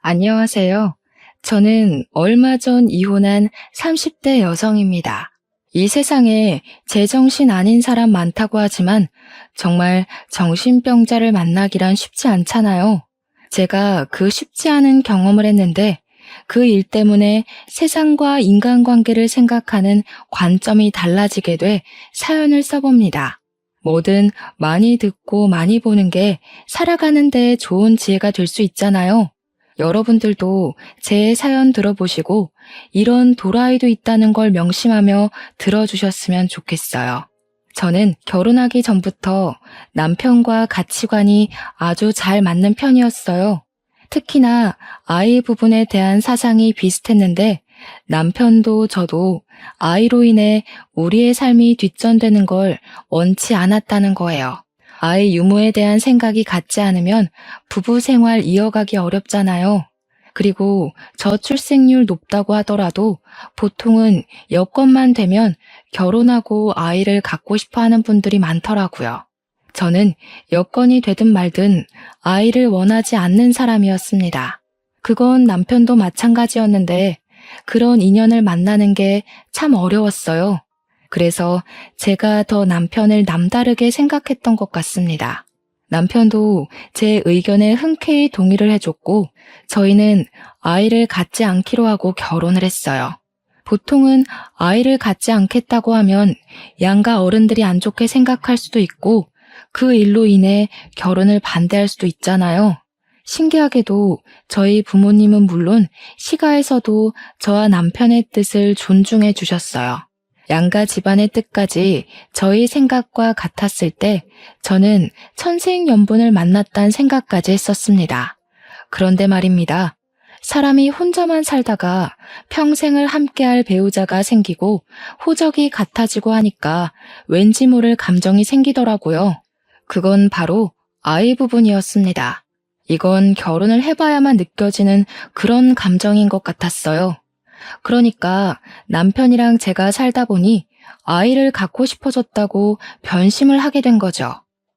안녕하세요. 저는 얼마 전 이혼한 30대 여성입니다. 이 세상에 제정신 아닌 사람 많다고 하지만 정말 정신병자를 만나기란 쉽지 않잖아요. 제가 그 쉽지 않은 경험을 했는데 그 일 때문에 세상과 인간관계를 생각하는 관점이 달라지게 돼 사연을 써봅니다. 뭐든 많이 듣고 많이 보는 게 살아가는 데 좋은 지혜가 될 수 있잖아요. 여러분들도 제 사연 들어보시고 이런 도라이도 있다는 걸 명심하며 들어주셨으면 좋겠어요. 저는 결혼하기 전부터 남편과 가치관이 아주 잘 맞는 편이었어요. 특히나 아이 부분에 대한 사상이 비슷했는데 남편도 저도 아이로 인해 우리의 삶이 뒷전되는 걸 원치 않았다는 거예요. 아이 유무에 대한 생각이 같지 않으면 부부 생활 이어가기 어렵잖아요. 그리고 저출생률 높다고 하더라도 보통은 여건만 되면 결혼하고 아이를 갖고 싶어 하는 분들이 많더라고요. 저는 여건이 되든 말든 아이를 원하지 않는 사람이었습니다. 그건 남편도 마찬가지였는데 그런 인연을 만나는 게 참 어려웠어요. 그래서 제가 더 남편을 남다르게 생각했던 것 같습니다. 남편도 제 의견에 흔쾌히 동의를 해줬고 저희는 아이를 갖지 않기로 하고 결혼을 했어요. 보통은 아이를 갖지 않겠다고 하면 양가 어른들이 안 좋게 생각할 수도 있고 그 일로 인해 결혼을 반대할 수도 있잖아요. 신기하게도 저희 부모님은 물론 시가에서도 저와 남편의 뜻을 존중해 주셨어요. 양가 집안의 뜻까지 저희 생각과 같았을 때 저는 천생연분을 만났다는 생각까지 했었습니다. 그런데 말입니다. 사람이 혼자만 살다가 평생을 함께할 배우자가 생기고 호적이 같아지고 하니까 왠지 모를 감정이 생기더라고요. 그건 바로 아이 부분이었습니다. 이건 결혼을 해봐야만 느껴지는 그런 감정인 것 같았어요. 그러니까 남편이랑 제가 살다 보니 아이를 갖고 싶어졌다고 변심을 하게 된 거죠.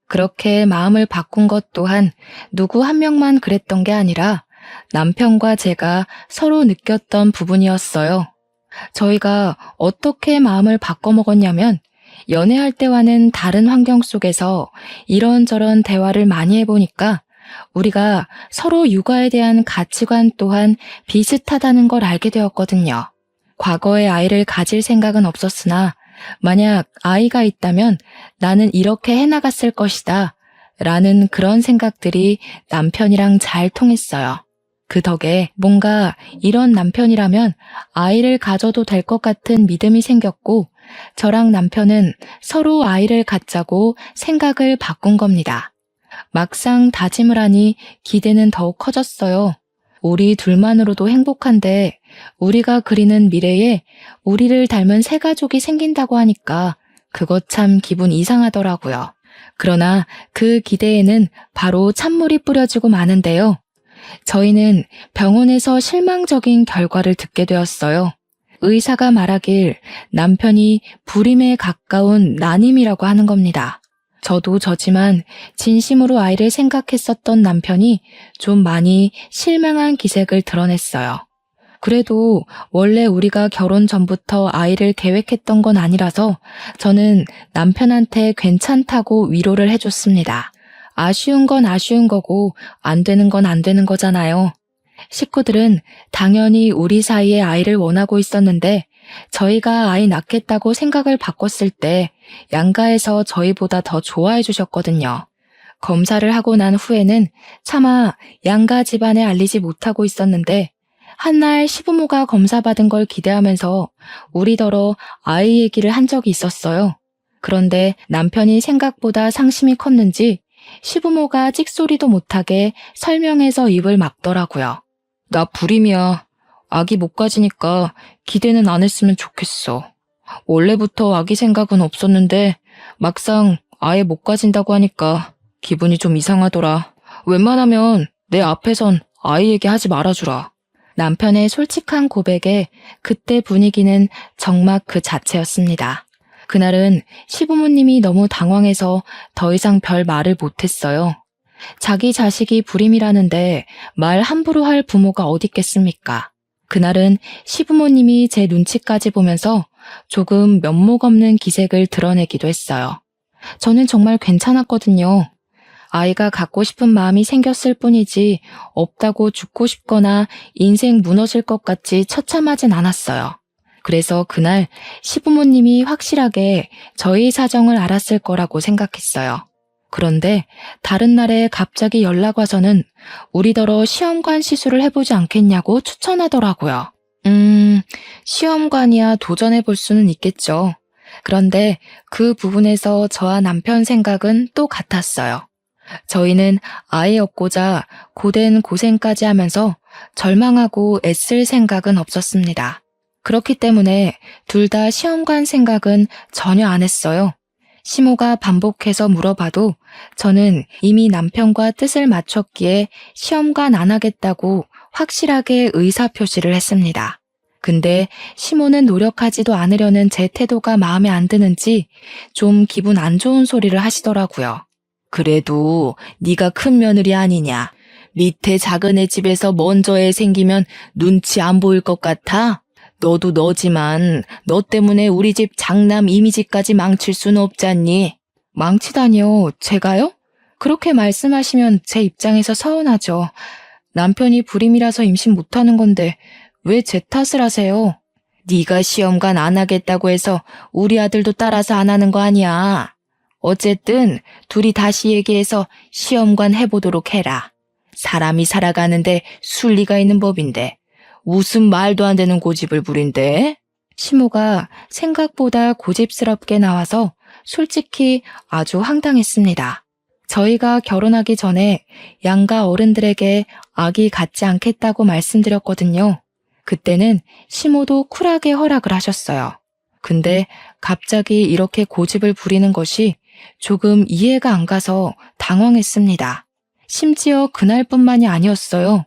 그렇게 마음을 바꾼 것 또한 누구 한 명만 그랬던 게 아니라 남편과 제가 서로 느꼈던 부분이었어요. 저희가 어떻게 마음을 바꿔먹었냐면 연애할 때와는 다른 환경 속에서 이런저런 대화를 많이 해보니까 우리가 서로 육아에 대한 가치관 또한 비슷하다는 걸 알게 되었거든요. 과거에 아이를 가질 생각은 없었으나 만약 아이가 있다면 나는 이렇게 해나갔을 것이다 라는 그런 생각들이 남편이랑 잘 통했어요. 그 덕에 뭔가 이런 남편이라면 아이를 가져도 될 것 같은 믿음이 생겼고 저랑 남편은 서로 아이를 갖자고 생각을 바꾼 겁니다. 막상 다짐을 하니 기대는 더욱 커졌어요. 우리 둘만으로도 행복한데 우리가 그리는 미래에 우리를 닮은 새 가족이 생긴다고 하니까 그것 참 기분 이상하더라고요. 그러나 그 기대에는 바로 찬물이 뿌려지고 마는데요. 저희는 병원에서 실망적인 결과를 듣게 되었어요. 의사가 말하길 남편이 불임에 가까운 난임이라고 하는 겁니다. 저도 저지만 진심으로 아이를 생각했었던 남편이 좀 많이 실망한 기색을 드러냈어요. 그래도 원래 우리가 결혼 전부터 아이를 계획했던 건 아니라서 저는 남편한테 괜찮다고 위로를 해줬습니다. 아쉬운 건 아쉬운 거고 안 되는 건 안 되는 거잖아요. 식구들은 당연히 우리 사이에 아이를 원하고 있었는데 저희가 아이 낳겠다고 생각을 바꿨을 때 양가에서 저희보다 더 좋아해 주셨거든요. 검사를 하고 난 후에는 차마 양가 집안에 알리지 못하고 있었는데 한날 시부모가 검사받은 걸 기대하면서 우리더러 아이 얘기를 한 적이 있었어요. 그런데 남편이 생각보다 상심이 컸는지 시부모가 찍소리도 못하게 설명해서 입을 막더라고요. 나 불임이야. 아기 못 가지니까 기대는 안 했으면 좋겠어. 원래부터 아기 생각은 없었는데 막상 아예 못 가진다고 하니까 기분이 좀 이상하더라. 웬만하면 내 앞에선 아이 얘기하지 말아주라. 남편의 솔직한 고백에 그때 분위기는 정막 그 자체였습니다. 그날은 시부모님이 너무 당황해서 더 이상 별 말을 못했어요. 자기 자식이 불임이라는데 말 함부로 할 부모가 어딨겠습니까? 그날은 시부모님이 제 눈치까지 보면서 조금 면목 없는 기색을 드러내기도 했어요. 저는 정말 괜찮았거든요. 아이가 갖고 싶은 마음이 생겼을 뿐이지 없다고 죽고 싶거나 인생 무너질 것 같이 처참하진 않았어요. 그래서 그날 시부모님이 확실하게 저희 사정을 알았을 거라고 생각했어요. 그런데 다른 날에 갑자기 연락 와서는 우리더러 시험관 시술을 해보지 않겠냐고 추천하더라고요. 시험관이야 도전해볼 수는 있겠죠. 그런데 그 부분에서 저와 남편 생각은 또 같았어요. 저희는 아이 얻고자 고된 고생까지 하면서 절망하고 애쓸 생각은 없었습니다. 그렇기 때문에 둘 다 시험관 생각은 전혀 안 했어요. 시모가 반복해서 물어봐도 저는 이미 남편과 뜻을 맞췄기에 시험관 안 하겠다고 확실하게 의사표시를 했습니다. 근데 시모는 노력하지도 않으려는 제 태도가 마음에 안 드는지 좀 기분 안 좋은 소리를 하시더라고요. 그래도 네가 큰 며느리 아니냐. 밑에 작은 애 집에서 먼저 애 생기면 눈치 안 보일 것 같아? 너도 너지만 너 때문에 우리 집 장남 이미지까지 망칠 수는 없잖니. 망치다니요? 제가요? 그렇게 말씀하시면 제 입장에서 서운하죠. 남편이 불임이라서 임신 못하는 건데 왜 제 탓을 하세요? 네가 시험관 안 하겠다고 해서 우리 아들도 따라서 안 하는 거 아니야. 어쨌든 둘이 다시 얘기해서 시험관 해보도록 해라. 사람이 살아가는데 순리가 있는 법인데 무슨 말도 안 되는 고집을 부린대? 시모가 생각보다 고집스럽게 나와서 솔직히 아주 황당했습니다. 저희가 결혼하기 전에 양가 어른들에게 아기 갖지 않겠다고 말씀드렸거든요. 그때는 시모도 쿨하게 허락을 하셨어요. 근데 갑자기 이렇게 고집을 부리는 것이 조금 이해가 안 가서 당황했습니다. 심지어 그날뿐만이 아니었어요.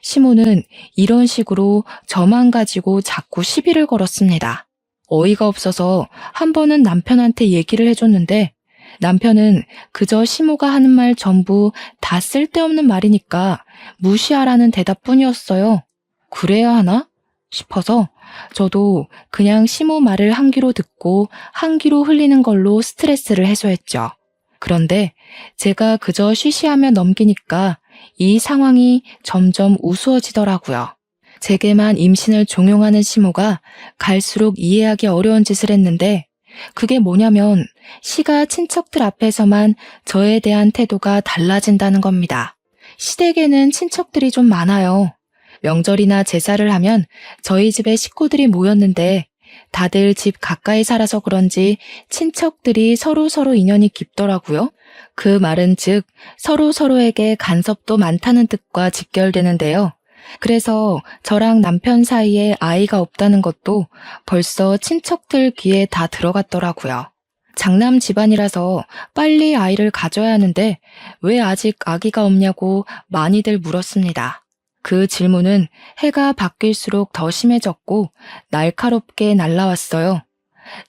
시모는 이런 식으로 저만 가지고 자꾸 시비를 걸었습니다. 어이가 없어서 한 번은 남편한테 얘기를 해줬는데 남편은 그저 시모가 하는 말 전부 다 쓸데없는 말이니까 무시하라는 대답뿐이었어요. 그래야 하나 싶어서 저도 그냥 시모 말을 한 귀로 듣고 한 귀로 흘리는 걸로 스트레스를 해소했죠. 그런데 제가 그저 쉬쉬하며 넘기니까 이 상황이 점점 우스워지더라고요. 제게만 임신을 종용하는 시모가 갈수록 이해하기 어려운 짓을 했는데 그게 뭐냐면 시가 친척들 앞에서만 저에 대한 태도가 달라진다는 겁니다. 시댁에는 친척들이 좀 많아요. 명절이나 제사를 하면 저희 집에 식구들이 모였는데 다들 집 가까이 살아서 그런지 친척들이 서로서로 인연이 깊더라고요. 그 말은 즉 서로서로에게 간섭도 많다는 뜻과 직결되는데요. 그래서 저랑 남편 사이에 아이가 없다는 것도 벌써 친척들 귀에 다 들어갔더라고요. 장남 집안이라서 빨리 아이를 가져야 하는데 왜 아직 아기가 없냐고 많이들 물었습니다. 그 질문은 해가 바뀔수록 더 심해졌고 날카롭게 날라왔어요.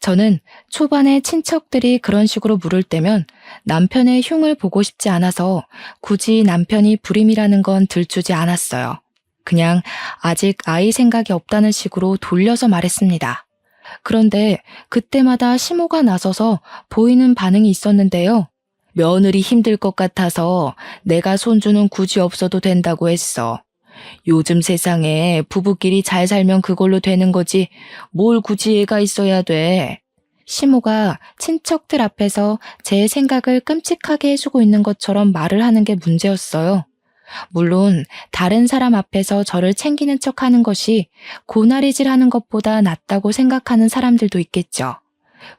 저는 초반에 친척들이 그런 식으로 물을 때면 남편의 흉을 보고 싶지 않아서 굳이 남편이 불임이라는 건 들추지 않았어요. 그냥 아직 아이 생각이 없다는 식으로 돌려서 말했습니다. 그런데 그때마다 시모가 나서서 보이는 반응이 있었는데요. 며느리 힘들 것 같아서 내가 손주는 굳이 없어도 된다고 했어. 요즘 세상에 부부끼리 잘 살면 그걸로 되는 거지 뭘 굳이 애가 있어야 돼. 시모가 친척들 앞에서 제 생각을 끔찍하게 해주고 있는 것처럼 말을 하는 게 문제였어요. 물론 다른 사람 앞에서 저를 챙기는 척하는 것이 고나리질 하는 것보다 낫다고 생각하는 사람들도 있겠죠.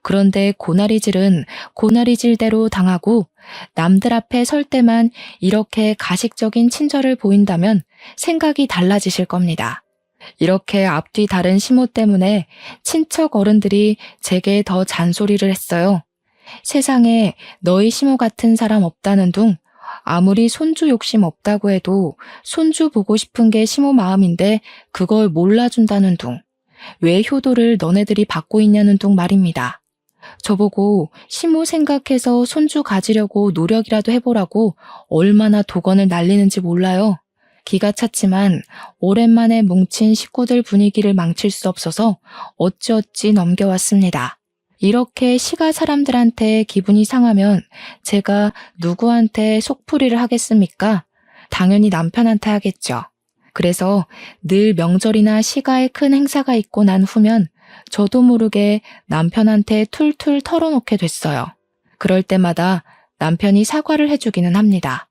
그런데 고나리질은 고나리질대로 당하고 남들 앞에 설 때만 이렇게 가식적인 친절을 보인다면 생각이 달라지실 겁니다. 이렇게 앞뒤 다른 시모 때문에 친척 어른들이 제게 더 잔소리를 했어요. 세상에 너희 시모 같은 사람 없다는 둥, 아무리 손주 욕심 없다고 해도 손주 보고 싶은 게 시모 마음인데 그걸 몰라준다는 둥, 왜 효도를 너네들이 받고 있냐는 둥 말입니다. 저보고 시모 생각해서 손주 가지려고 노력이라도 해보라고 얼마나 독언을 날리는지 몰라요. 기가 찼지만 오랜만에 뭉친 식구들 분위기를 망칠 수 없어서 어찌어찌 넘겨왔습니다. 이렇게 시가 사람들한테 기분이 상하면 제가 누구한테 속풀이를 하겠습니까? 당연히 남편한테 하겠죠. 그래서 늘 명절이나 시가에 큰 행사가 있고 난 후면 저도 모르게 남편한테 툴툴 털어놓게 됐어요. 그럴 때마다 남편이 사과를 해주기는 합니다.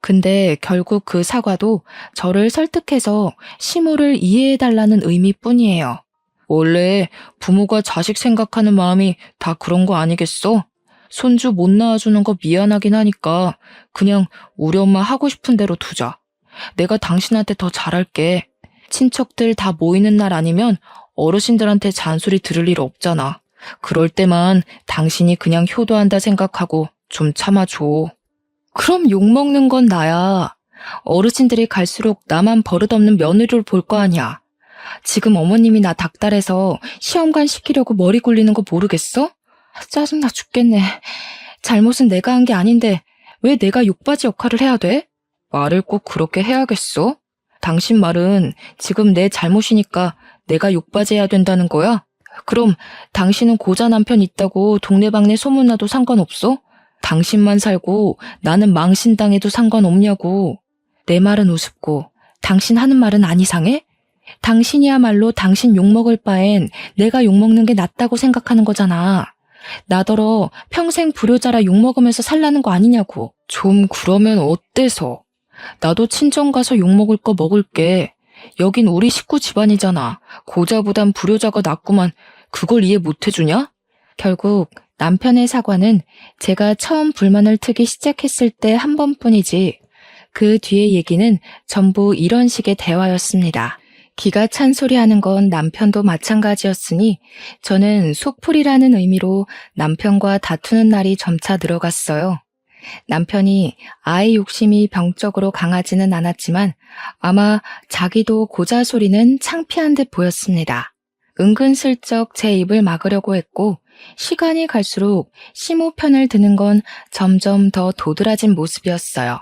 근데 결국 그 사과도 저를 설득해서 시모를 이해해달라는 의미뿐이에요. 원래 부모가 자식 생각하는 마음이 다 그런 거 아니겠어? 손주 못 낳아주는 거 미안하긴 하니까 그냥 우리 엄마 하고 싶은 대로 두자. 내가 당신한테 더 잘할게. 친척들 다 모이는 날 아니면 어르신들한테 잔소리 들을 일 없잖아. 그럴 때만 당신이 그냥 효도한다 생각하고 좀 참아줘. 그럼 욕먹는 건 나야. 어르신들이 갈수록 나만 버릇없는 며느리를 볼 거 아니야. 지금 어머님이 나 닥달해서 시험관 시키려고 머리 굴리는 거 모르겠어? 짜증나 죽겠네. 잘못은 내가 한 게 아닌데 왜 내가 욕바지 역할을 해야 돼? 말을 꼭 그렇게 해야겠어? 당신 말은 지금 내 잘못이니까 내가 욕바지 해야 된다는 거야? 그럼 당신은 고자 남편 있다고 동네방네 소문나도 상관없어? 당신만 살고 나는 망신당해도 상관없냐고. 내 말은 우습고 당신 하는 말은 안 이상해? 당신이야말로 당신 욕먹을 바엔 내가 욕먹는 게 낫다고 생각하는 거잖아. 나더러 평생 불효자라 욕먹으면서 살라는 거 아니냐고. 좀 그러면 어때서? 나도 친정 가서 욕먹을 거 먹을게. 여긴 우리 식구 집안이잖아. 고자보단 불효자가 낫구만. 그걸 이해 못 해주냐? 결국 남편의 사과는 제가 처음 불만을 트기 시작했을 때 한 번뿐이지 그 뒤의 얘기는 전부 이런 식의 대화였습니다. 기가 찬 소리 하는 건 남편도 마찬가지였으니 저는 속풀이라는 의미로 남편과 다투는 날이 점차 늘어갔어요. 남편이 아이 욕심이 병적으로 강하지는 않았지만 아마 자기도 고자 소리는 창피한 듯 보였습니다. 은근슬쩍 제 입을 막으려고 했고 시간이 갈수록 시모 편을 드는 건 점점 더 도드라진 모습이었어요.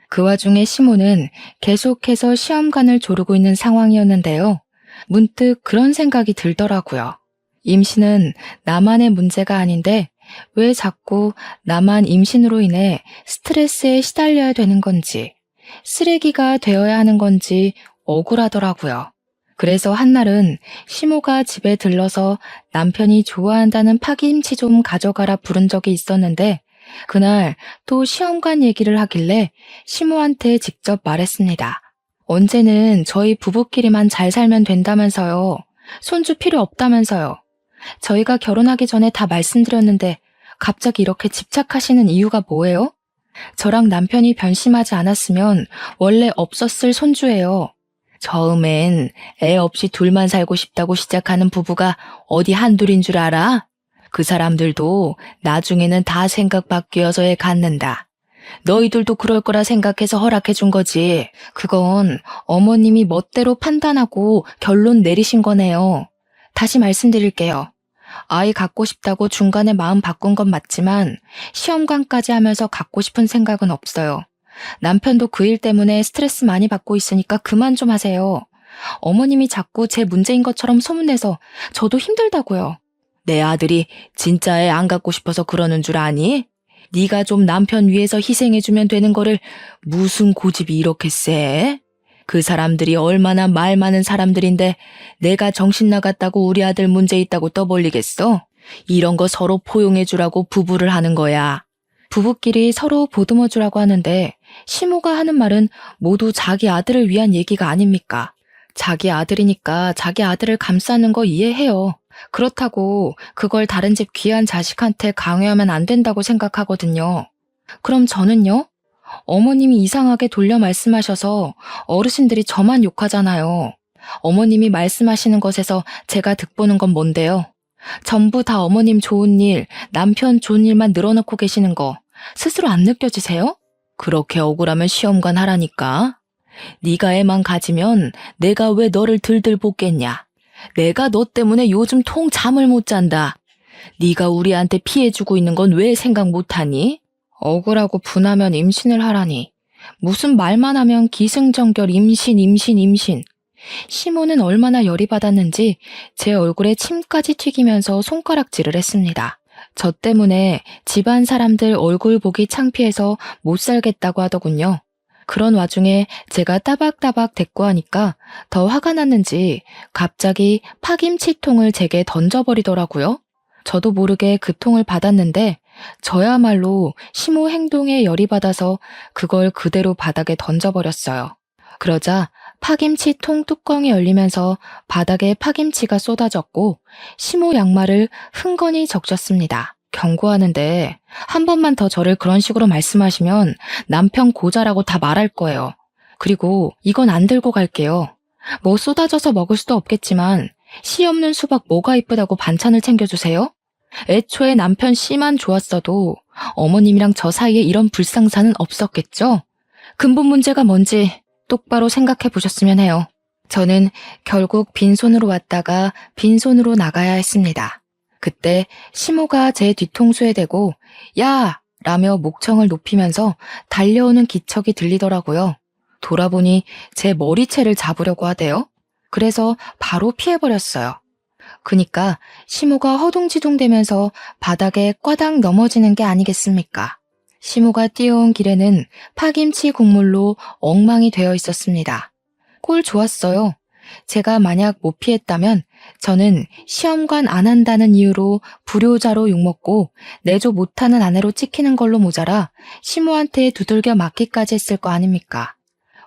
그 와중에 시모는 계속해서 시험관을 조르고 있는 상황이었는데요. 문득 그런 생각이 들더라고요. 임신은 나만의 문제가 아닌데 왜 자꾸 나만 임신으로 인해 스트레스에 시달려야 되는 건지, 쓰레기가 되어야 하는 건지 억울하더라고요. 그래서 한날은 시모가 집에 들러서 남편이 좋아한다는 파김치 좀 가져가라 부른 적이 있었는데 그날 또 시험관 얘기를 하길래 시모한테 직접 말했습니다. 언제는 저희 부부끼리만 잘 살면 된다면서요. 손주 필요 없다면서요. 저희가 결혼하기 전에 다 말씀드렸는데 갑자기 이렇게 집착하시는 이유가 뭐예요? 저랑 남편이 변심하지 않았으면 원래 없었을 손주예요. 처음엔 애 없이 둘만 살고 싶다고 시작하는 부부가 어디 한둘인 줄 알아? 그 사람들도 나중에는 다 생각 바뀌어서 애 갖는다. 너희들도 그럴 거라 생각해서 허락해 준 거지. 그건 어머님이 멋대로 판단하고 결론 내리신 거네요. 다시 말씀드릴게요. 아이 갖고 싶다고 중간에 마음 바꾼 건 맞지만 시험관까지 하면서 갖고 싶은 생각은 없어요. 남편도 그 일 때문에 스트레스 많이 받고 있으니까 그만 좀 하세요. 어머님이 자꾸 제 문제인 것처럼 소문내서 저도 힘들다고요. 내 아들이 진짜 애 안 갖고 싶어서 그러는 줄 아니? 네가 좀 남편 위해서 희생해주면 되는 거를 무슨 고집이 이렇게 세? 그 사람들이 얼마나 말 많은 사람들인데 내가 정신 나갔다고 우리 아들 문제 있다고 떠벌리겠어? 이런 거 서로 포용해주라고 부부를 하는 거야. 부부끼리 서로 보듬어주라고 하는데 시모가 하는 말은 모두 자기 아들을 위한 얘기가 아닙니까? 자기 아들이니까 자기 아들을 감싸는 거 이해해요. 그렇다고 그걸 다른 집 귀한 자식한테 강요하면 안 된다고 생각하거든요. 그럼 저는요? 어머님이 이상하게 돌려 말씀하셔서 어르신들이 저만 욕하잖아요. 어머님이 말씀하시는 것에서 제가 득보는 건 뭔데요? 전부 다 어머님 좋은 일, 남편 좋은 일만 늘어놓고 계시는 거 스스로 안 느껴지세요? 그렇게 억울하면 시험관 하라니까. 네가 애만 가지면 내가 왜 너를 들들 볶겠냐. 내가 너 때문에 요즘 통 잠을 못 잔다. 네가 우리한테 피해주고 있는 건 왜 생각 못하니? 억울하고 분하면 임신을 하라니. 무슨 말만 하면 기승전결 임신. 시모는 얼마나 열이 받았는지 제 얼굴에 침까지 튀기면서 손가락질을 했습니다. 저 때문에 집안 사람들 얼굴 보기 창피해서 못 살겠다고 하더군요. 그런 와중에 제가 따박따박 대꾸하니까 더 화가 났는지 갑자기 파김치통을 제게 던져버리더라고요. 저도 모르게 그 통을 받았는데 저야말로 시모 행동에 열이 받아서 그걸 그대로 바닥에 던져버렸어요. 그러자 파김치 통 뚜껑이 열리면서 바닥에 파김치가 쏟아졌고 시모 양말을 흥건히 적셨습니다. 경고하는데 한 번만 더 저를 그런 식으로 말씀하시면 남편 고자라고 다 말할 거예요. 그리고 이건 안 들고 갈게요. 뭐 쏟아져서 먹을 수도 없겠지만 씨 없는 수박 뭐가 이쁘다고 반찬을 챙겨주세요? 애초에 남편 씨만 좋았어도 어머님이랑 저 사이에 이런 불상사는 없었겠죠? 근본 문제가 뭔지 똑바로 생각해 보셨으면 해요. 저는 결국 빈손으로 왔다가 빈손으로 나가야 했습니다. 그때 시모가 제 뒤통수에 대고 야! 라며 목청을 높이면서 달려오는 기척이 들리더라고요. 돌아보니 제 머리채를 잡으려고 하대요. 그래서 바로 피해버렸어요. 그니까 시모가 허둥지둥대면서 바닥에 꽈당 넘어지는 게 아니겠습니까? 시모가 뛰어온 길에는 파김치 국물로 엉망이 되어 있었습니다. 꼴 좋았어요. 제가 만약 못 피했다면 저는 시험관 안 한다는 이유로 불효자로 욕먹고 내조 못하는 아내로 찍히는 걸로 모자라 시모한테 두들겨 맞기까지 했을 거 아닙니까?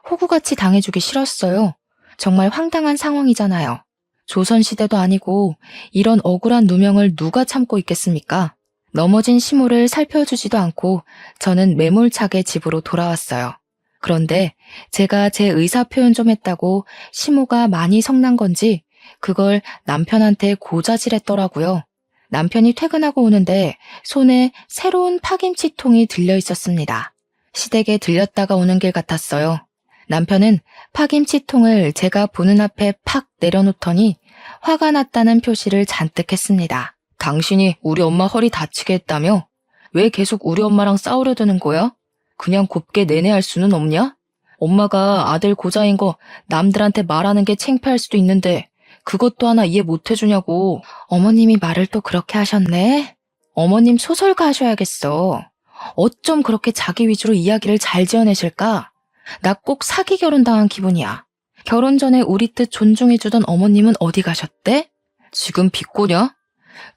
호구같이 당해주기 싫었어요. 정말 황당한 상황이잖아요. 조선시대도 아니고 이런 억울한 누명을 누가 참고 있겠습니까? 넘어진 시모를 살펴주지도 않고 저는 매몰차게 집으로 돌아왔어요. 그런데 제가 제 의사표현 좀 했다고 시모가 많이 성난 건지 그걸 남편한테 고자질했더라고요. 남편이 퇴근하고 오는데 손에 새로운 파김치통이 들려 있었습니다. 시댁에 들렸다가 오는 길 같았어요. 남편은 파김치통을 제가 보는 앞에 팍 내려놓더니 화가 났다는 표시를 잔뜩 했습니다. 당신이 우리 엄마 허리 다치게 했다며? 왜 계속 우리 엄마랑 싸우려 드는 거야? 그냥 곱게 내내할 수는 없냐? 엄마가 아들 고자인 거 남들한테 말하는 게 창피할 수도 있는데 그것도 하나 이해 못 해주냐고. 어머님이 말을 또 그렇게 하셨네? 어머님 소설가 하셔야겠어. 어쩜 그렇게 자기 위주로 이야기를 잘 지어내실까? 나 꼭 사기 결혼당한 기분이야. 결혼 전에 우리 뜻 존중해주던 어머님은 어디 가셨대? 지금 비꼬냐?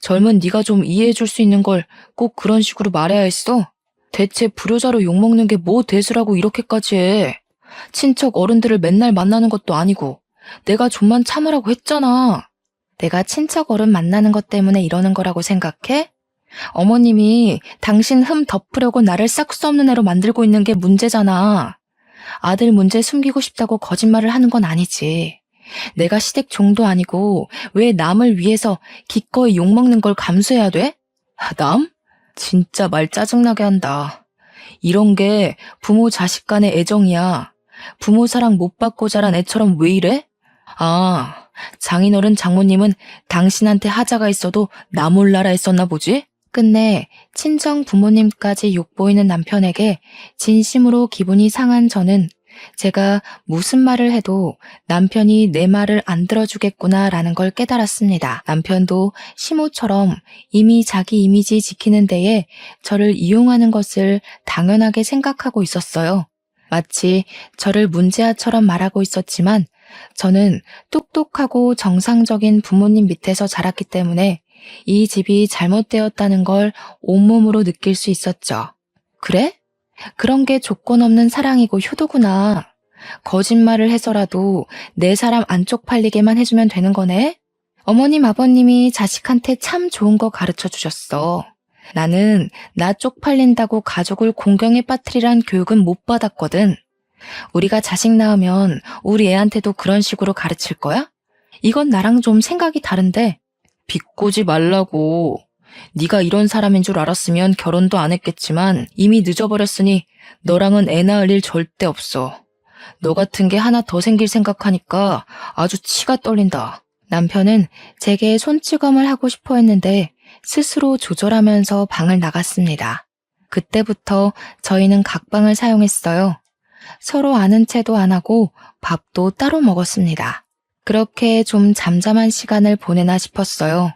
젊은 네가 좀 이해해줄 수 있는 걸 꼭 그런 식으로 말해야 했어? 대체 불효자로 욕먹는 게 뭐 대수라고 이렇게까지 해? 친척 어른들을 맨날 만나는 것도 아니고 내가 좀만 참으라고 했잖아. 내가 친척 어른 만나는 것 때문에 이러는 거라고 생각해? 어머님이 당신 흠 덮으려고 나를 싹 수 없는 애로 만들고 있는 게 문제잖아. 아들 문제 숨기고 싶다고 거짓말을 하는 건 아니지. 내가 시댁 종도 아니고 왜 남을 위해서 기꺼이 욕먹는 걸 감수해야 돼? 남? 진짜 말 짜증나게 한다. 이런 게 부모 자식 간의 애정이야. 부모 사랑 못 받고 자란 애처럼 왜 이래? 아, 장인어른 장모님은 당신한테 하자가 있어도 나 몰라라 했었나 보지? 끝내 친정 부모님까지 욕보이는 남편에게 진심으로 기분이 상한 저는 제가 무슨 말을 해도 남편이 내 말을 안 들어주겠구나라는 걸 깨달았습니다. 남편도 시모처럼 이미 자기 이미지 지키는 데에 저를 이용하는 것을 당연하게 생각하고 있었어요. 마치 저를 문제아처럼 말하고 있었지만 저는 똑똑하고 정상적인 부모님 밑에서 자랐기 때문에 이 집이 잘못되었다는 걸 온몸으로 느낄 수 있었죠. 그래? 그런 게 조건 없는 사랑이고 효도구나. 거짓말을 해서라도 내 사람 안 쪽팔리게만 해주면 되는 거네? 어머님, 아버님이 자식한테 참 좋은 거 가르쳐 주셨어. 나는 나 쪽팔린다고 가족을 공경에 빠뜨리란 교육은 못 받았거든. 우리가 자식 낳으면 우리 애한테도 그런 식으로 가르칠 거야? 이건 나랑 좀 생각이 다른데. 비꼬지 말라고. 네가 이런 사람인 줄 알았으면 결혼도 안 했겠지만 이미 늦어버렸으니 너랑은 애 낳을 일 절대 없어. 너 같은 게 하나 더 생길 생각하니까 아주 치가 떨린다. 남편은 제게 손찌검을 하고 싶어 했는데 스스로 조절하면서 방을 나갔습니다. 그때부터 저희는 각방을 사용했어요. 서로 아는 체도 안 하고 밥도 따로 먹었습니다. 그렇게 좀 잠잠한 시간을 보내나 싶었어요.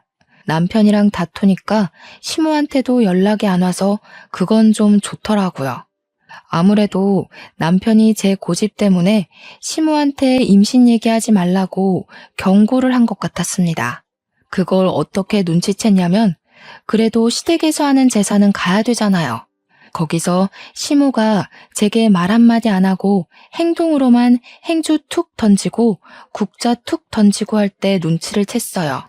남편이랑 다투니까 시모한테도 연락이 안 와서 그건 좀 좋더라고요. 아무래도 남편이 제 고집 때문에 시모한테 임신 얘기하지 말라고 경고를 한 것 같았습니다. 그걸 어떻게 눈치챘냐면 그래도 시댁에서 하는 제사는 가야 되잖아요. 거기서 시모가 제게 말 한마디 안 하고 행동으로만 행주 툭 던지고 국자 툭 던지고 할 때 눈치를 챘어요.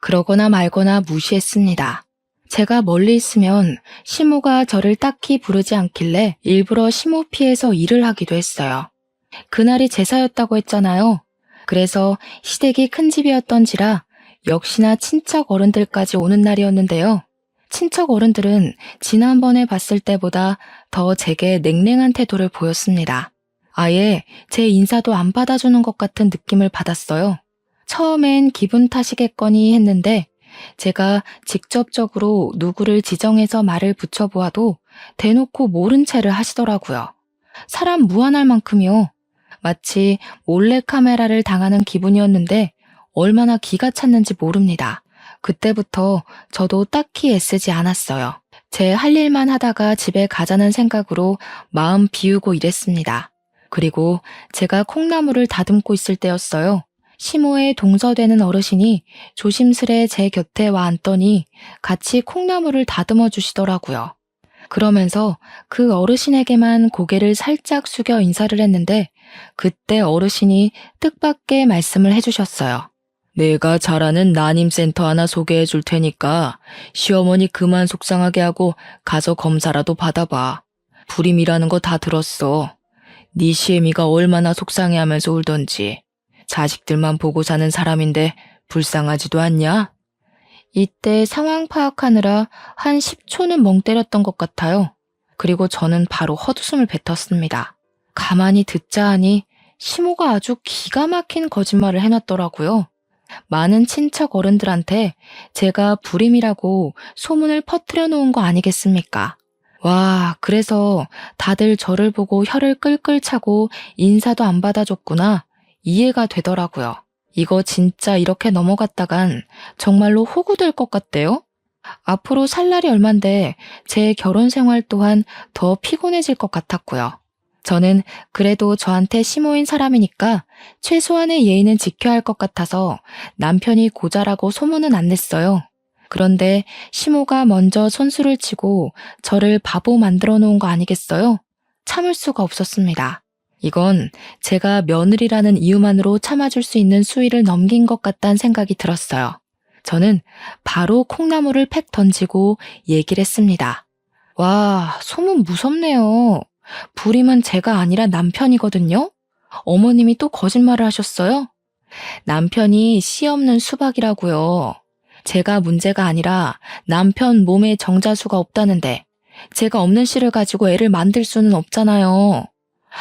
그러거나 말거나 무시했습니다. 제가 멀리 있으면 시모가 저를 딱히 부르지 않길래 일부러 시모 피해서 일을 하기도 했어요. 그날이 제사였다고 했잖아요. 그래서 시댁이 큰 집이었던지라 역시나 친척 어른들까지 오는 날이었는데요. 친척 어른들은 지난번에 봤을 때보다 더 제게 냉랭한 태도를 보였습니다. 아예 제 인사도 안 받아주는 것 같은 느낌을 받았어요. 처음엔 기분 탓이겠거니 했는데 제가 직접적으로 누구를 지정해서 말을 붙여보아도 대놓고 모른 체를 하시더라고요. 사람 무안할 만큼이요. 마치 몰래카메라를 당하는 기분이었는데 얼마나 기가 찼는지 모릅니다. 그때부터 저도 딱히 애쓰지 않았어요. 제 할 일만 하다가 집에 가자는 생각으로 마음 비우고 일했습니다. 그리고 제가 콩나물을 다듬고 있을 때였어요. 시모에 동서되는 어르신이 조심스레 제 곁에 와 앉더니 같이 콩나물을 다듬어 주시더라고요. 그러면서 그 어르신에게만 고개를 살짝 숙여 인사를 했는데 그때 어르신이 뜻밖의 말씀을 해주셨어요. 내가 잘 아는 난임센터 하나 소개해 줄 테니까 시어머니 그만 속상하게 하고 가서 검사라도 받아봐. 불임이라는 거 다 들었어. 네 시애미가 얼마나 속상해하면서 울던지. 자식들만 보고 사는 사람인데 불쌍하지도 않냐? 이때 상황 파악하느라 한 10초는 멍 때렸던 것 같아요. 그리고 저는 바로 헛웃음을 뱉었습니다. 가만히 듣자 하니 시모가 아주 기가 막힌 거짓말을 해놨더라고요. 많은 친척 어른들한테 제가 불임이라고 소문을 퍼뜨려 놓은 거 아니겠습니까? 와, 그래서 다들 저를 보고 혀를 끌끌 차고 인사도 안 받아줬구나. 이해가 되더라고요. 이거 진짜 이렇게 넘어갔다간 정말로 호구될 것 같대요? 앞으로 살 날이 얼만데 제 결혼 생활 또한 더 피곤해질 것 같았고요. 저는 그래도 저한테 시모인 사람이니까 최소한의 예의는 지켜야 할 것 같아서 남편이 고자라고 소문은 안 냈어요. 그런데 시모가 먼저 선수를 치고 저를 바보 만들어 놓은 거 아니겠어요? 참을 수가 없었습니다. 이건 제가 며느리라는 이유만으로 참아줄 수 있는 수위를 넘긴 것 같다는 생각이 들었어요. 저는 바로 콩나물을 팩 던지고 얘기를 했습니다. 와, 소문 무섭네요. 불임은 제가 아니라 남편이거든요? 어머님이 또 거짓말을 하셨어요? 남편이 씨 없는 수박이라고요. 제가 문제가 아니라 남편 몸에 정자수가 없다는데 제가 없는 씨를 가지고 애를 만들 수는 없잖아요.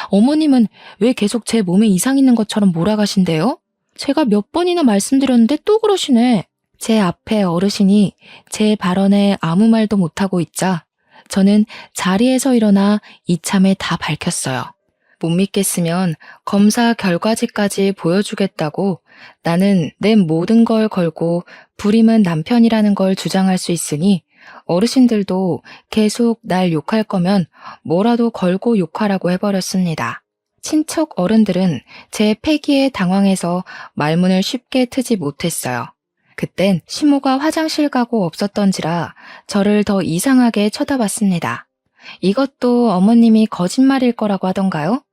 어머님은 왜 계속 제 몸에 이상 있는 것처럼 몰아가신대요? 제가 몇 번이나 말씀드렸는데 또 그러시네. 제 앞에 어르신이 제 발언에 아무 말도 못하고 있자 저는 자리에서 일어나 이참에 다 밝혔어요. 못 믿겠으면 검사 결과지까지 보여주겠다고 나는 내 모든 걸 걸고 불임은 남편이라는 걸 주장할 수 있으니 어르신들도 계속 날 욕할 거면 뭐라도 걸고 욕하라고 해버렸습니다. 친척 어른들은 제 패기에 당황해서 말문을 쉽게 트지 못했어요. 그땐 시모가 화장실 가고 없었던지라 저를 더 이상하게 쳐다봤습니다. 이것도 어머님이 거짓말일 거라고 하던가요?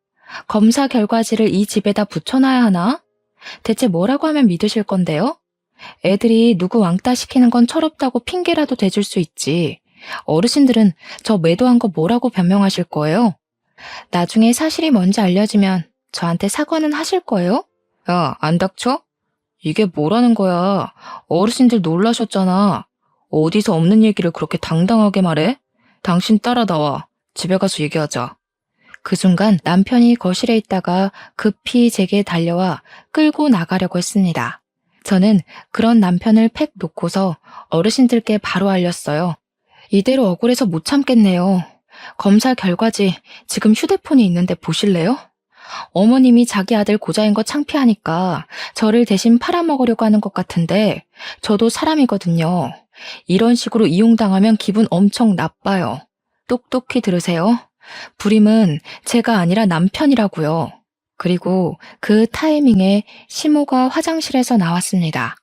검사 결과지를 이 집에다 붙여놔야 하나? 대체 뭐라고 하면 믿으실 건데요? 애들이 누구 왕따 시키는 건 철없다고 핑계라도 대줄 수 있지. 어르신들은 저 매도한 거 뭐라고 변명하실 거예요? 나중에 사실이 뭔지 알려지면 저한테 사과는 하실 거예요? 야, 안 닥쳐? 이게 뭐라는 거야? 어르신들 놀라셨잖아. 어디서 없는 얘기를 그렇게 당당하게 말해? 당신 따라 나와. 집에 가서 얘기하자. 그 순간 남편이 거실에 있다가 급히 제게 달려와 끌고 나가려고 했습니다. 저는 그런 남편을 팩 놓고서 어르신들께 바로 알렸어요. 이대로 억울해서 못 참겠네요. 검사 결과지 지금 휴대폰이 있는데 보실래요? 어머님이 자기 아들 고자인 거 창피하니까 저를 대신 팔아먹으려고 하는 것 같은데 저도 사람이거든요. 이런 식으로 이용당하면 기분 엄청 나빠요. 똑똑히 들으세요. 불임은 제가 아니라 남편이라고요. 그리고 그 타이밍에 시모가 화장실에서 나왔습니다.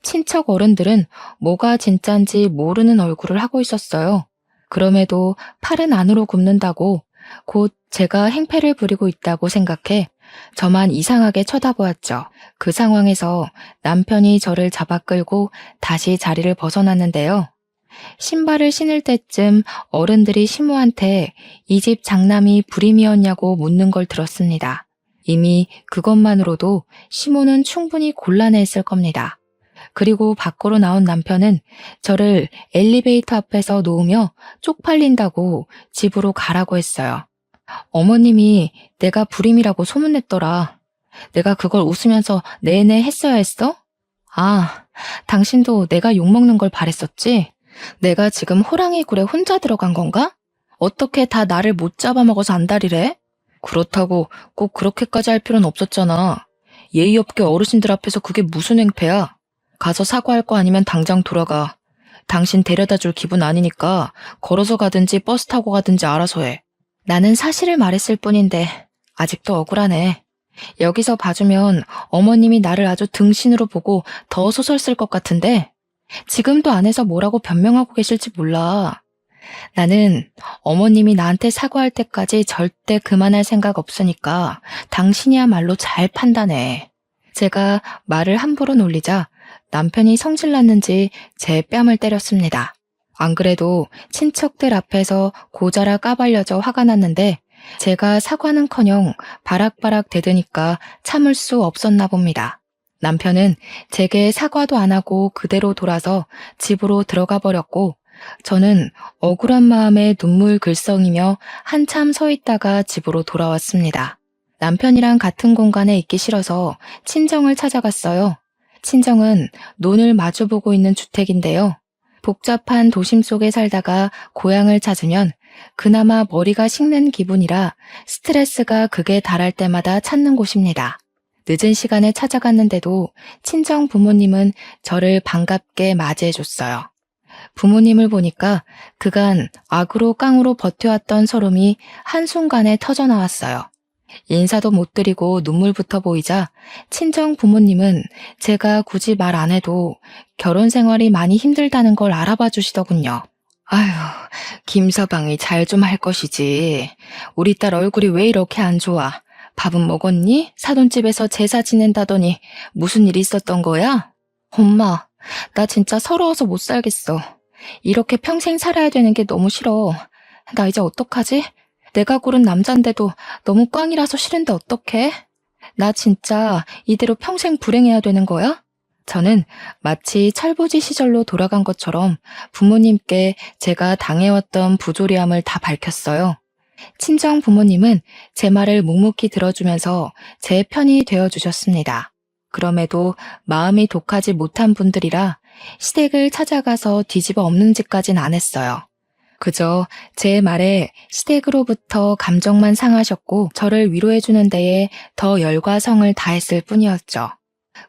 친척 어른들은 뭐가 진짠지 모르는 얼굴을 하고 있었어요. 그럼에도 팔은 안으로 굽는다고 곧 제가 행패를 부리고 있다고 생각해 저만 이상하게 쳐다보았죠. 그 상황에서 남편이 저를 잡아 끌고 다시 자리를 벗어났는데요. 신발을 신을 때쯤 어른들이 시모한테 이 집 장남이 불임이었냐고 묻는 걸 들었습니다. 이미 그것만으로도 시모는 충분히 곤란해했을 겁니다. 그리고 밖으로 나온 남편은 저를 엘리베이터 앞에서 놓으며 쪽팔린다고 집으로 가라고 했어요. 어머님이 내가 불임이라고 소문냈더라. 내가 그걸 웃으면서 내내 했어야 했어? 아, 당신도 내가 욕먹는 걸 바랬었지? 내가 지금 호랑이 굴에 혼자 들어간 건가? 어떻게 다 나를 못 잡아먹어서 안달이래? 그렇다고 꼭 그렇게까지 할 필요는 없었잖아. 예의 없게 어르신들 앞에서 그게 무슨 행패야? 가서 사과할 거 아니면 당장 돌아가. 당신 데려다 줄 기분 아니니까 걸어서 가든지 버스 타고 가든지 알아서 해. 나는 사실을 말했을 뿐인데 아직도 억울하네. 여기서 봐주면 어머님이 나를 아주 등신으로 보고 더 소설 쓸 것 같은데 지금도 안에서 뭐라고 변명하고 계실지 몰라. 나는 어머님이 나한테 사과할 때까지 절대 그만할 생각 없으니까 당신이야말로 잘 판단해. 제가 말을 함부로 놀리자 남편이 성질났는지 제 뺨을 때렸습니다. 안 그래도 친척들 앞에서 고자라 까발려져 화가 났는데 제가 사과는커녕 바락바락 대드니까 참을 수 없었나 봅니다. 남편은 제게 사과도 안 하고 그대로 돌아서 집으로 들어가 버렸고 저는 억울한 마음에 눈물 글썽이며 한참 서 있다가 집으로 돌아왔습니다. 남편이랑 같은 공간에 있기 싫어서 친정을 찾아갔어요. 친정은 논을 마주보고 있는 주택인데요. 복잡한 도심 속에 살다가 고향을 찾으면 그나마 머리가 식는 기분이라 스트레스가 극에 달할 때마다 찾는 곳입니다. 늦은 시간에 찾아갔는데도 친정 부모님은 저를 반갑게 맞이해줬어요. 부모님을 보니까 그간 악으로 깡으로 버텨왔던 서름이 한순간에 터져나왔어요. 인사도 못 드리고 눈물부터 보이자 친정 부모님은 제가 굳이 말 안 해도 결혼 생활이 많이 힘들다는 걸 알아봐 주시더군요. 아휴, 김서방이 잘 좀 할 것이지. 우리 딸 얼굴이 왜 이렇게 안 좋아? 밥은 먹었니? 사돈집에서 제사 지낸다더니 무슨 일 있었던 거야? 엄마, 나 진짜 서러워서 못 살겠어. 이렇게 평생 살아야 되는 게 너무 싫어. 나 이제 어떡하지? 내가 고른 남잔데도 너무 꽝이라서 싫은데 어떡해? 나 진짜 이대로 평생 불행해야 되는 거야? 저는 마치 철부지 시절로 돌아간 것처럼 부모님께 제가 당해왔던 부조리함을 다 밝혔어요. 친정 부모님은 제 말을 묵묵히 들어주면서 제 편이 되어주셨습니다. 그럼에도 마음이 독하지 못한 분들이라 시댁을 찾아가서 뒤집어 엎는 짓까진 안 했어요. 그저 제 말에 시댁으로부터 감정만 상하셨고 저를 위로해주는 데에 더 열과 성을 다했을 뿐이었죠.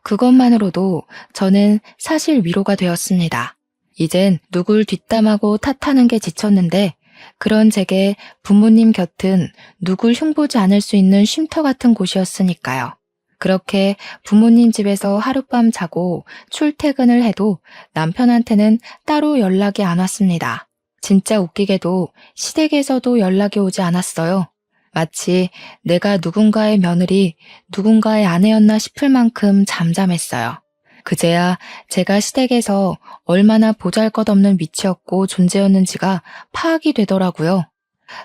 그것만으로도 저는 사실 위로가 되었습니다. 이젠 누굴 뒷담하고 탓하는 게 지쳤는데 그런 제게 부모님 곁은 누굴 흉보지 않을 수 있는 쉼터 같은 곳이었으니까요. 그렇게 부모님 집에서 하룻밤 자고 출퇴근을 해도 남편한테는 따로 연락이 안 왔습니다. 진짜 웃기게도 시댁에서도 연락이 오지 않았어요. 마치 내가 누군가의 며느리, 누군가의 아내였나 싶을 만큼 잠잠했어요. 그제야 제가 시댁에서 얼마나 보잘것없는 위치였고 존재였는지가 파악이 되더라고요.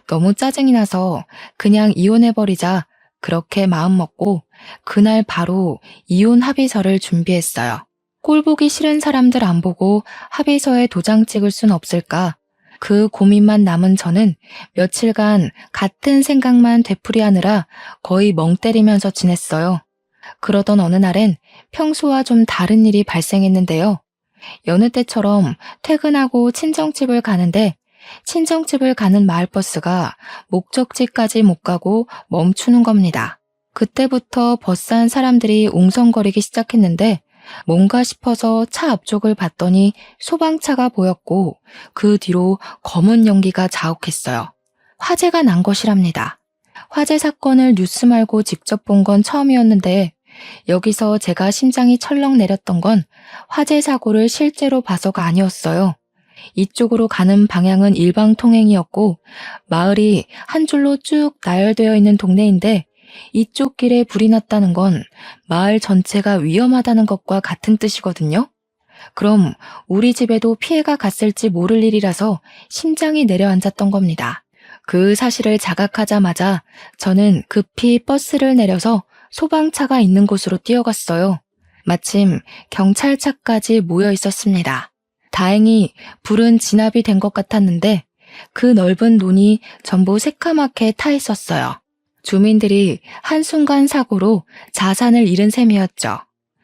너무 짜증이 나서 그냥 이혼해버리자 그렇게 마음먹고 그날 바로 이혼 합의서를 준비했어요. 꼴 보기 싫은 사람들 안 보고 합의서에 도장 찍을 순 없을까? 그 고민만 남은 저는 며칠간 같은 생각만 되풀이하느라 거의 멍 때리면서 지냈어요. 그러던 어느 날엔 평소와 좀 다른 일이 발생했는데요. 여느 때처럼 퇴근하고 친정집을 가는데 친정집을 가는 마을버스가 목적지까지 못 가고 멈추는 겁니다. 그때부터 버스 안 사람들이 웅성거리기 시작했는데 뭔가 싶어서 차 앞쪽을 봤더니 소방차가 보였고 그 뒤로 검은 연기가 자욱했어요. 화재가 난 것이랍니다. 화재 사건을 뉴스 말고 직접 본 건 처음이었는데 여기서 제가 심장이 철렁 내렸던 건 화재 사고를 실제로 봐서가 아니었어요. 이쪽으로 가는 방향은 일방통행이었고 마을이 한 줄로 쭉 나열되어 있는 동네인데 이쪽 길에 불이 났다는 건 마을 전체가 위험하다는 것과 같은 뜻이거든요. 그럼 우리 집에도 피해가 갔을지 모를 일이라서 심장이 내려앉았던 겁니다. 그 사실을 자각하자마자 저는 급히 버스를 내려서 소방차가 있는 곳으로 뛰어갔어요. 마침 경찰차까지 모여 있었습니다. 다행히 불은 진압이 된 것 같았는데 그 넓은 논이 전부 새까맣게 타 있었어요. 주민들이 한순간 사고로 자산을 잃은 셈이었죠.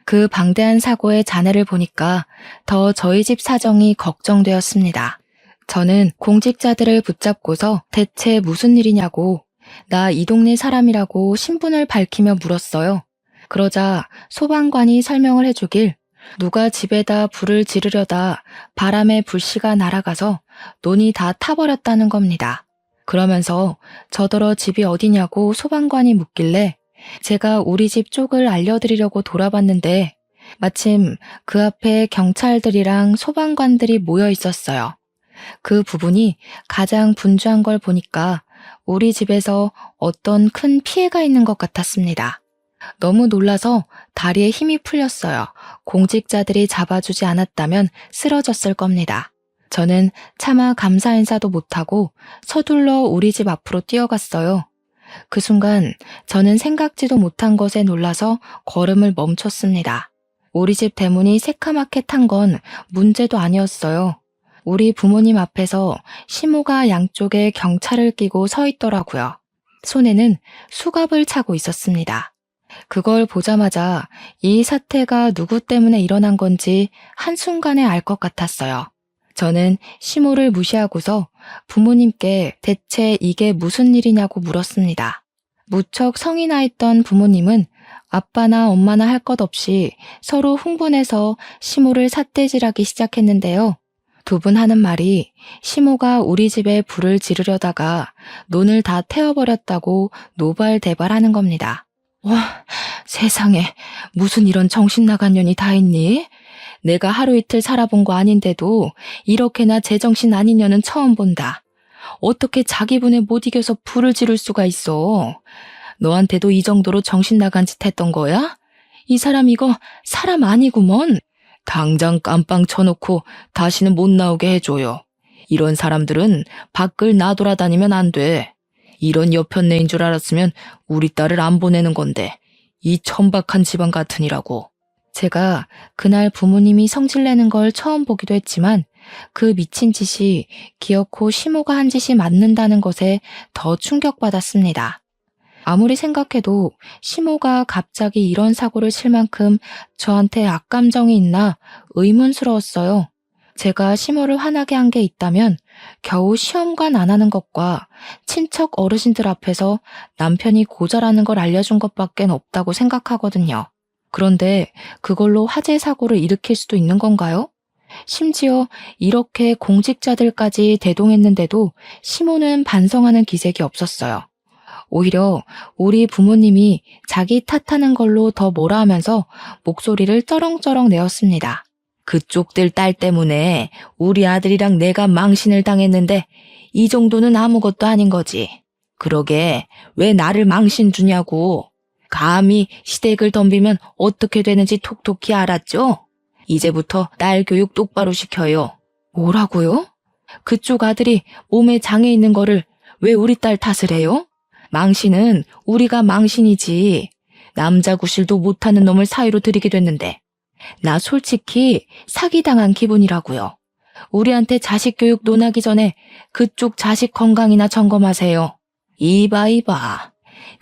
그 방대한 사고의 잔해를 보니까 더 저희 집 사정이 걱정되었습니다. 저는 공직자들을 붙잡고서 대체 무슨 일이냐고 나 이 동네 사람이라고 신분을 밝히며 물었어요. 그러자 소방관이 설명을 해주길 누가 집에다 불을 지르려다 바람에 불씨가 날아가서 논이 다 타버렸다는 겁니다. 그러면서 저더러 집이 어디냐고 소방관이 묻길래 제가 우리 집 쪽을 알려드리려고 돌아봤는데 마침 그 앞에 경찰들이랑 소방관들이 모여 있었어요. 그 부분이 가장 분주한 걸 보니까 우리 집에서 어떤 큰 피해가 있는 것 같았습니다. 너무 놀라서 다리에 힘이 풀렸어요. 공직자들이 잡아주지 않았다면 쓰러졌을 겁니다. 저는 차마 감사 인사도 못하고 서둘러 우리 집 앞으로 뛰어갔어요. 그 순간 저는 생각지도 못한 것에 놀라서 걸음을 멈췄습니다. 우리 집 대문이 새카맣게 탄 건 문제도 아니었어요. 우리 부모님 앞에서 시모가 양쪽에 경찰을 끼고 서 있더라고요. 손에는 수갑을 차고 있었습니다. 그걸 보자마자 이 사태가 누구 때문에 일어난 건지 한순간에 알 것 같았어요. 저는 시모를 무시하고서 부모님께 대체 이게 무슨 일이냐고 물었습니다. 무척 성이 나 있던 부모님은 아빠나 엄마나 할 것 없이 서로 흥분해서 시모를 삿대질하기 시작했는데요. 두 분 하는 말이 시모가 우리 집에 불을 지르려다가 논을 다 태워버렸다고 노발대발하는 겁니다. 와, 세상에 무슨 이런 정신 나간 년이 다 있니? 내가 하루 이틀 살아본 거 아닌데도 이렇게나 제정신 아닌 년은 처음 본다. 어떻게 자기 분에 못 이겨서 불을 지를 수가 있어? 너한테도 이 정도로 정신 나간 짓 했던 거야? 이 사람 이거 사람 아니구먼. 당장 깜빵 쳐놓고 다시는 못 나오게 해줘요. 이런 사람들은 밖을 나돌아다니면 안 돼. 이런 여편네인 줄 알았으면 우리 딸을 안 보내는 건데 이 천박한 집안 같으니라고. 제가 그날 부모님이 성질내는 걸 처음 보기도 했지만 그 미친 짓이 기어코 시모가 한 짓이 맞는다는 것에 더 충격받았습니다. 아무리 생각해도 시모가 갑자기 이런 사고를 칠 만큼 저한테 악감정이 있나 의문스러웠어요. 제가 시모를 화나게 한 게 있다면 겨우 시험관 안 하는 것과 친척 어르신들 앞에서 남편이 고절하는 걸 알려준 것밖엔 없다고 생각하거든요. 그런데 그걸로 화재 사고를 일으킬 수도 있는 건가요? 심지어 이렇게 공직자들까지 대동했는데도 시모는 반성하는 기색이 없었어요. 오히려 우리 부모님이 자기 탓하는 걸로 더 뭐라 하면서 목소리를 쩌렁쩌렁 내었습니다. 그쪽들 딸 때문에 우리 아들이랑 내가 망신을 당했는데 이 정도는 아무것도 아닌 거지. 그러게 왜 나를 망신 주냐고. 감히 시댁을 덤비면 어떻게 되는지 톡톡히 알았죠? 이제부터 딸 교육 똑바로 시켜요. 뭐라고요? 그쪽 아들이 몸에 장애 있는 거를 왜 우리 딸 탓을 해요? 망신은 우리가 망신이지. 남자 구실도 못하는 놈을 사위로 들이게 됐는데 나 솔직히 사기당한 기분이라고요. 우리한테 자식 교육 논하기 전에 그쪽 자식 건강이나 점검하세요. 이봐.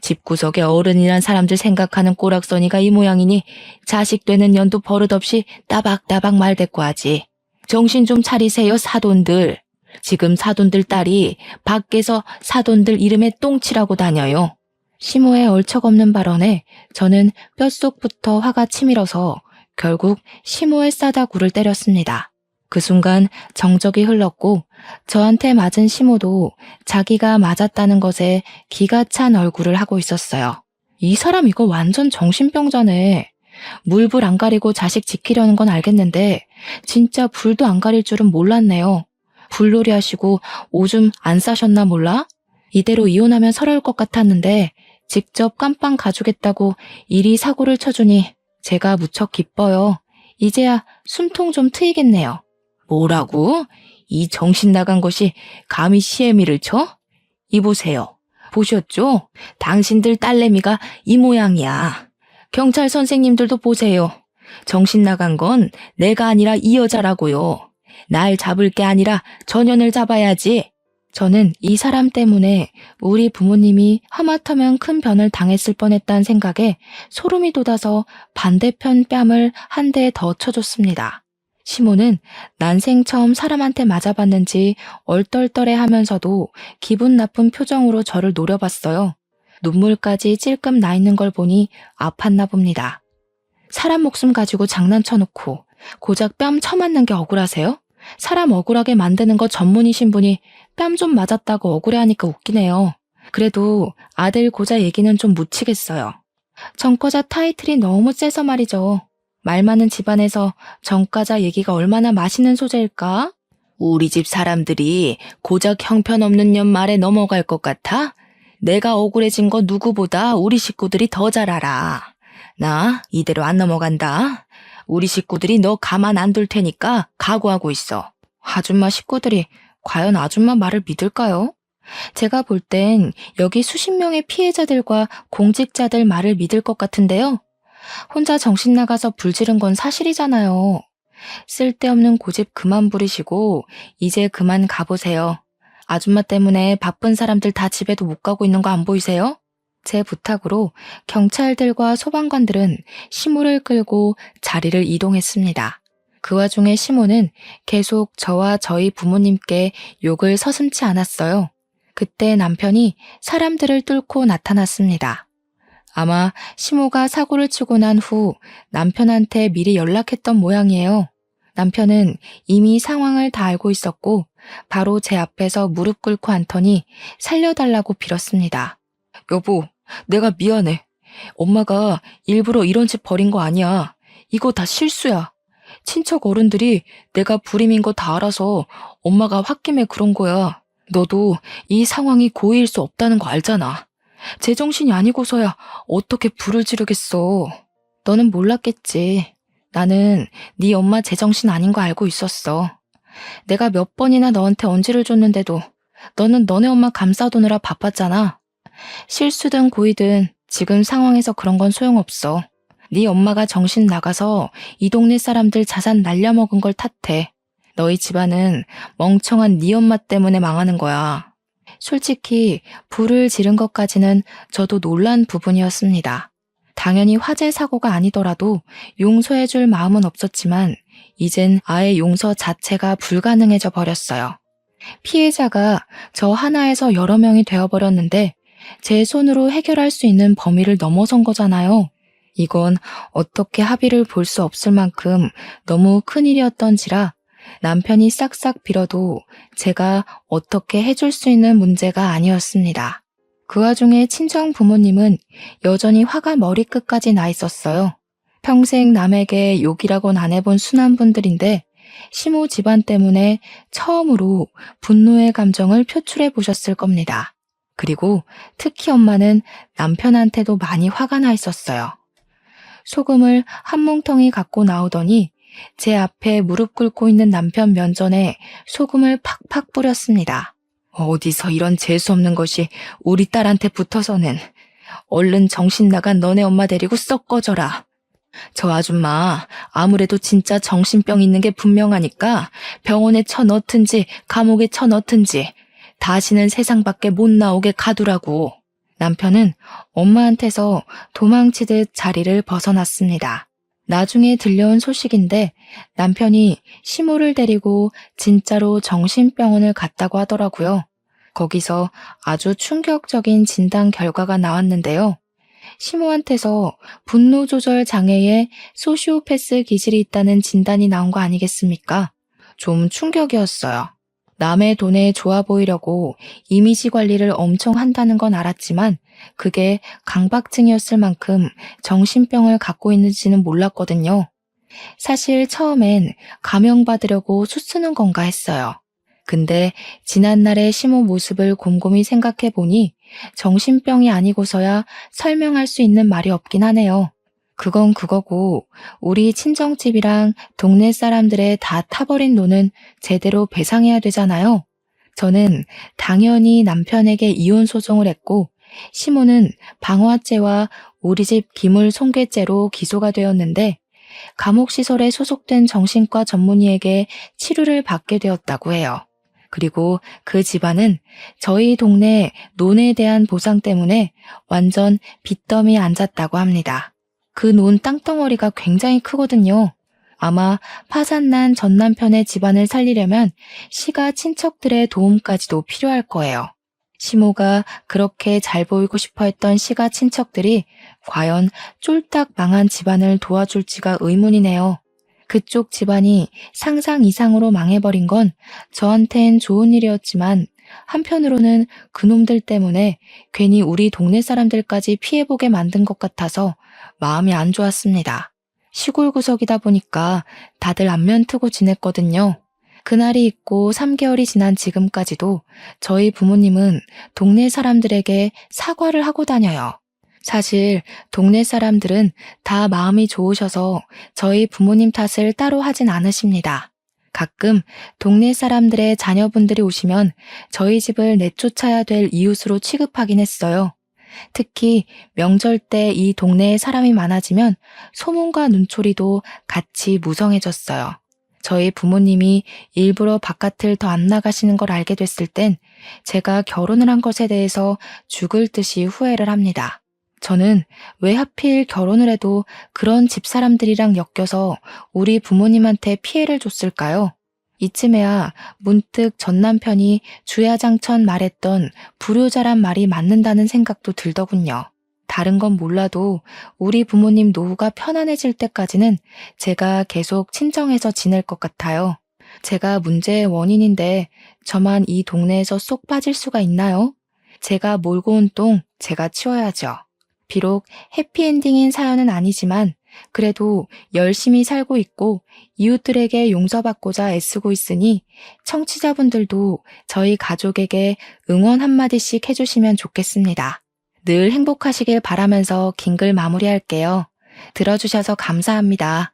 집구석에 어른이란 사람들 생각하는 꼬락서니가 이 모양이니 자식 되는 년도 버릇없이 따박따박 말대꾸하지. 정신 좀 차리세요, 사돈들. 지금 사돈들 딸이 밖에서 사돈들 이름에 똥칠하고 다녀요. 시모의 얼척없는 발언에 저는 뼛속부터 화가 치밀어서 결국 시모의 싸다구를 때렸습니다. 그 순간 정적이 흘렀고 저한테 맞은 시모도 자기가 맞았다는 것에 기가 찬 얼굴을 하고 있었어요. 이 사람 이거 완전 정신병자네. 물불 안 가리고 자식 지키려는 건 알겠는데 진짜 불도 안 가릴 줄은 몰랐네요. 불놀이 하시고 오줌 안 싸셨나 몰라? 이대로 이혼하면 서러울 것 같았는데 직접 깜빵 가주겠다고 이리 사고를 쳐주니 제가 무척 기뻐요. 이제야 숨통 좀 트이겠네요. 뭐라고? 이 정신 나간 것이 감히 시애미를 쳐? 이보세요. 보셨죠? 당신들 딸내미가 이 모양이야. 경찰 선생님들도 보세요. 정신 나간 건 내가 아니라 이 여자라고요. 날 잡을 게 아니라 전현을 잡아야지. 저는 이 사람 때문에 우리 부모님이 하마터면 큰 변을 당했을 뻔했다는 생각에 소름이 돋아서 반대편 뺨을 한 대 더 쳐줬습니다. 시모는 난생 처음 사람한테 맞아봤는지 얼떨떨해 하면서도 기분 나쁜 표정으로 저를 노려봤어요. 눈물까지 찔끔 나 있는 걸 보니 아팠나 봅니다. 사람 목숨 가지고 장난쳐놓고 고작 뺨 쳐맞는 게 억울하세요? 사람 억울하게 만드는 거 전문이신 분이 뺨 좀 맞았다고 억울해하니까 웃기네요. 그래도 아들 고자 얘기는 좀 묻히겠어요. 전과자 타이틀이 너무 세서 말이죠. 말 많은 집안에서 전과자 얘기가 얼마나 맛있는 소재일까? 우리 집 사람들이 고작 형편없는 년 말에 넘어갈 것 같아? 내가 억울해진 거 누구보다 우리 식구들이 더 잘 알아. 나 이대로 안 넘어간다. 우리 식구들이 너 가만 안 둘 테니까 각오하고 있어. 아줌마 식구들이 과연 아줌마 말을 믿을까요? 제가 볼 땐 여기 수십 명의 피해자들과 공직자들 말을 믿을 것 같은데요. 혼자 정신 나가서 불지른 건 사실이잖아요. 쓸데없는 고집 그만 부리시고 이제 그만 가보세요. 아줌마 때문에 바쁜 사람들 다 집에도 못 가고 있는 거 안 보이세요? 제 부탁으로 경찰들과 소방관들은 시모를 끌고 자리를 이동했습니다. 그 와중에 시모는 계속 저와 저희 부모님께 욕을 서슴지 않았어요. 그때 남편이 사람들을 뚫고 나타났습니다. 아마 시모가 사고를 치고 난 후 남편한테 미리 연락했던 모양이에요. 남편은 이미 상황을 다 알고 있었고 바로 제 앞에서 무릎 꿇고 앉더니 살려달라고 빌었습니다. 여보, 내가 미안해. 엄마가 일부러 이런 짓 벌인 거 아니야. 이거 다 실수야. 친척 어른들이 내가 불임인 거 다 알아서 엄마가 홧김에 그런 거야. 너도 이 상황이 고의일 수 없다는 거 알잖아. 제정신이 아니고서야 어떻게 불을 지르겠어. 너는 몰랐겠지. 나는 네 엄마 제정신 아닌 거 알고 있었어. 내가 몇 번이나 너한테 언지를 줬는데도 너는 너네 엄마 감싸두느라 바빴잖아. 실수든 고의든 지금 상황에서 그런 건 소용없어. 네 엄마가 정신 나가서 이 동네 사람들 자산 날려먹은 걸 탓해. 너희 집안은 멍청한 네 엄마 때문에 망하는 거야. 솔직히 불을 지른 것까지는 저도 놀란 부분이었습니다. 당연히 화재 사고가 아니더라도 용서해줄 마음은 없었지만 이젠 아예 용서 자체가 불가능해져 버렸어요. 피해자가 저 하나에서 여러 명이 되어버렸는데 제 손으로 해결할 수 있는 범위를 넘어선 거잖아요. 이건 어떻게 합의를 볼 수 없을 만큼 너무 큰일이었던지라 남편이 싹싹 빌어도 제가 어떻게 해줄 수 있는 문제가 아니었습니다. 그 와중에 친정 부모님은 여전히 화가 머리끝까지 나 있었어요. 평생 남에게 욕이라곤 안 해본 순한 분들인데 시모 집안 때문에 처음으로 분노의 감정을 표출해 보셨을 겁니다. 그리고 특히 엄마는 남편한테도 많이 화가 나 있었어요. 소금을 한 뭉텅이 갖고 나오더니 제 앞에 무릎 꿇고 있는 남편 면전에 소금을 팍팍 뿌렸습니다. 어디서 이런 재수없는 것이 우리 딸한테 붙어서는. 얼른 정신 나간 너네 엄마 데리고 썩 꺼져라. 저 아줌마 아무래도 진짜 정신병 있는 게 분명하니까 병원에 쳐넣든지 감옥에 쳐넣든지 다시는 세상 밖에 못 나오게 가두라고. 남편은 엄마한테서 도망치듯 자리를 벗어났습니다. 나중에 들려온 소식인데 남편이 시모를 데리고 진짜로 정신병원을 갔다고 하더라고요. 거기서 아주 충격적인 진단 결과가 나왔는데요. 시모한테서 분노 조절 장애에 소시오패스 기질이 있다는 진단이 나온 거 아니겠습니까? 좀 충격이었어요. 남의 돈에 좋아 보이려고 이미지 관리를 엄청 한다는 건 알았지만 그게 강박증이었을 만큼 정신병을 갖고 있는지는 몰랐거든요. 사실 처음엔 감형받으려고 수쓰는 건가 했어요. 근데 지난날의 시모 모습을 곰곰이 생각해 보니 정신병이 아니고서야 설명할 수 있는 말이 없긴 하네요. 그건 그거고 우리 친정집이랑 동네 사람들의 다 타버린 돈은 제대로 배상해야 되잖아요. 저는 당연히 남편에게 이혼 소송을 했고 시모는 방화죄와 우리 집 기물 손괴죄로 기소가 되었는데 감옥시설에 소속된 정신과 전문의에게 치료를 받게 되었다고 해요. 그리고 그 집안은 저희 동네 논에 대한 보상 때문에 완전 빚더미에 앉았다고 합니다. 그 논 땅덩어리가 굉장히 크거든요. 아마 파산난 전 남편의 집안을 살리려면 시가 친척들의 도움까지도 필요할 거예요. 시모가 그렇게 잘 보이고 싶어 했던 시가 친척들이 과연 쫄딱 망한 집안을 도와줄지가 의문이네요. 그쪽 집안이 상상 이상으로 망해버린 건 저한텐 좋은 일이었지만 한편으로는 그놈들 때문에 괜히 우리 동네 사람들까지 피해보게 만든 것 같아서 마음이 안 좋았습니다. 시골 구석이다 보니까 다들 안면 트고 지냈거든요. 그날이 있고 3개월이 지난 지금까지도 저희 부모님은 동네 사람들에게 사과를 하고 다녀요. 사실 동네 사람들은 다 마음이 좋으셔서 저희 부모님 탓을 따로 하진 않으십니다. 가끔 동네 사람들의 자녀분들이 오시면 저희 집을 내쫓아야 될 이웃으로 취급하긴 했어요. 특히 명절 때 이 동네에 사람이 많아지면 소문과 눈초리도 같이 무성해졌어요. 저희 부모님이 일부러 바깥을 더 안 나가시는 걸 알게 됐을 땐 제가 결혼을 한 것에 대해서 죽을 듯이 후회를 합니다. 저는 왜 하필 결혼을 해도 그런 집사람들이랑 엮여서 우리 부모님한테 피해를 줬을까요? 이쯤에야 문득 전 남편이 주야장천 말했던 불효자란 말이 맞는다는 생각도 들더군요. 다른 건 몰라도 우리 부모님 노후가 편안해질 때까지는 제가 계속 친정에서 지낼 것 같아요. 제가 문제의 원인인데 저만 이 동네에서 쏙 빠질 수가 있나요? 제가 몰고 온 똥 제가 치워야죠. 비록 해피엔딩인 사연은 아니지만 그래도 열심히 살고 있고 이웃들에게 용서받고자 애쓰고 있으니 청취자분들도 저희 가족에게 응원 한마디씩 해주시면 좋겠습니다. 늘 행복하시길 바라면서 긴 글 마무리할게요. 들어주셔서 감사합니다.